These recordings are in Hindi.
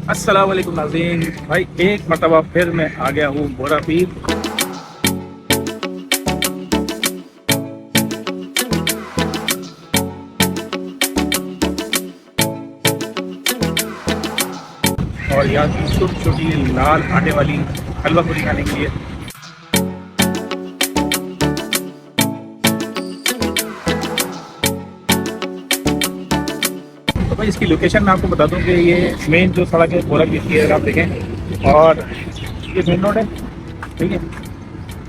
अस्सलाम वालेकुम नाज़रीन भाई, एक मरतबा फिर मैं आ गया हूँ बोरा पीर। और यहाँ की छोटी छोटी लाल आटे वाली हलवा पूरी खाने के लिए। तो भाई इसकी लोकेशन मैं आपको बता दूं कि ये मेन जो सड़क है बोरा पीर की है, अगर आप देखें, और ये मेन रोड है, ठीक है।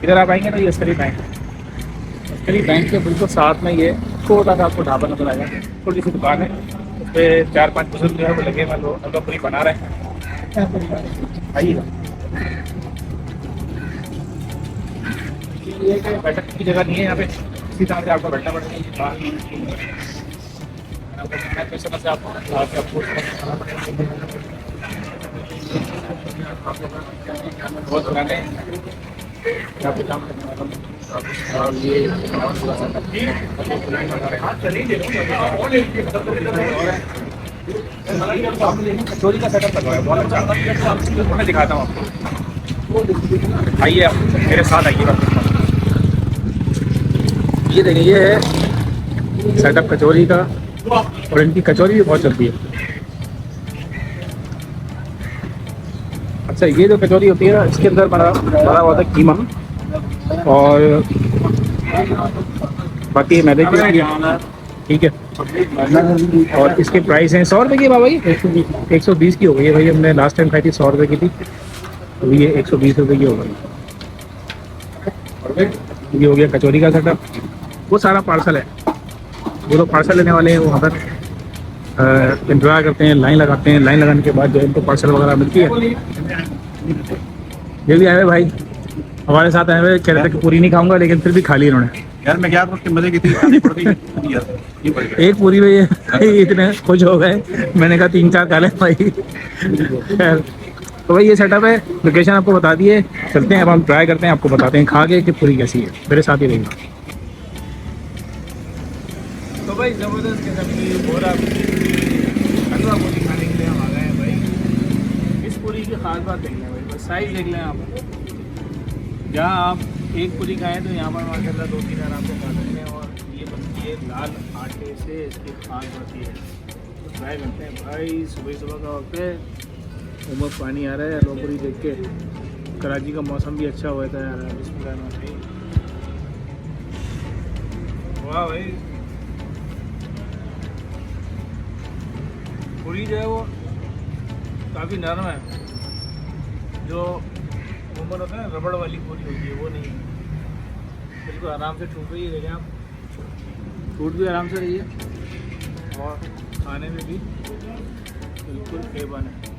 इधर आप आएंगे ना, ये अस्करी बैंक के बिल्कुल साथ में ये छोटा सा आपको ढाबा नजर आएगा। छोटी सी दुकान है, उस पर 4-5 बुजुर्ग जो है वो लगे हैं, वो हलवा पूरी बना रहे हैं। आइएगा, ये बैठक की जगह नहीं है यहाँ पे, इसी तरह से आपको बैठना पड़ेगा। बहुत पुराने यहाँ पे काम करने वाला, और ये कचौरी का सेटअप लगा है, बहुत अच्छा। मैं दिखाता हूँ आपको, आइए आप मेरे साथ आइएगा। ये देखिए, ये है सेटअप कचौरी का, और इनकी कचौरी भी बहुत चलती है। अच्छा, ये जो कचौरी होती है ना, इसके अंदर बड़ा हुआ था कीमा, और बाकी मैदे की होती है, ठीक है। और इसके प्राइस हैं 100 रुपये की बाबा, ये 120 की हो गई है भाई। हमने लास्ट टाइम खाई थी 100 रुपये की थी, अभी ये 120 रुपये की हो गई। ये हो गया कचौरी का सेटअप। वो सारा पार्सल है, वो लोग पार्सल लेने वाले हैं, वो वहाँ पर इंतज़ार करते हैं, लाइन लगाते हैं। लाइन लगाने के बाद जो इनको पार्सल वगैरह मिलती है। ये भी आए हुए भाई हमारे साथ आए हुए, कह रहे थे कि पूरी नहीं खाऊंगा, लेकिन फिर भी खा ली इन्होंने। यार मैं क्या करूँ, मजे की थी एक पूरी में ये इतने खुश हो गए, मैंने कहा 3-4 खा ले भाई। खैर, तो भाई ये सेटअप है, लोकेशन आपको बता दिए। चलते हैं अब, हम ट्राई करते हैं, आपको बताते हैं खा के कि पूरी कैसी है। मेरे साथ ही रहेगा। तो भाई ज़बरदस्त किस्म की बोरा हलवा पूरी खाने के लिए हम आ गए हैं भाई। इस पूरी की खास बात देख लें भाई, बस साइज देख लें आप। जहाँ आप एक पूरी खाएँ तो यहाँ पर माशाल्लाह 2-3 आराम से खा सकते हैं। और ये बनती है लाल आटे से, इसकी खास बात ये है। तो ट्राई करते हैं भाई। सुबह का वक्त है, उमर पानी आ रहा है हलवा पूरी देख के। कराची का मौसम भी अच्छा हुआ था यार। बिस्मिल्लाह, वाह भाई। पूरी जो है वो काफ़ी नरम है, जो उम्र होता है ना रबड़ वाली पूरी होती है, वो नहीं है। बिल्कुल आराम से टूट रही है, देखें आप, टूट भी आराम से रही है, और खाने में भी बिल्कुल ए1 है।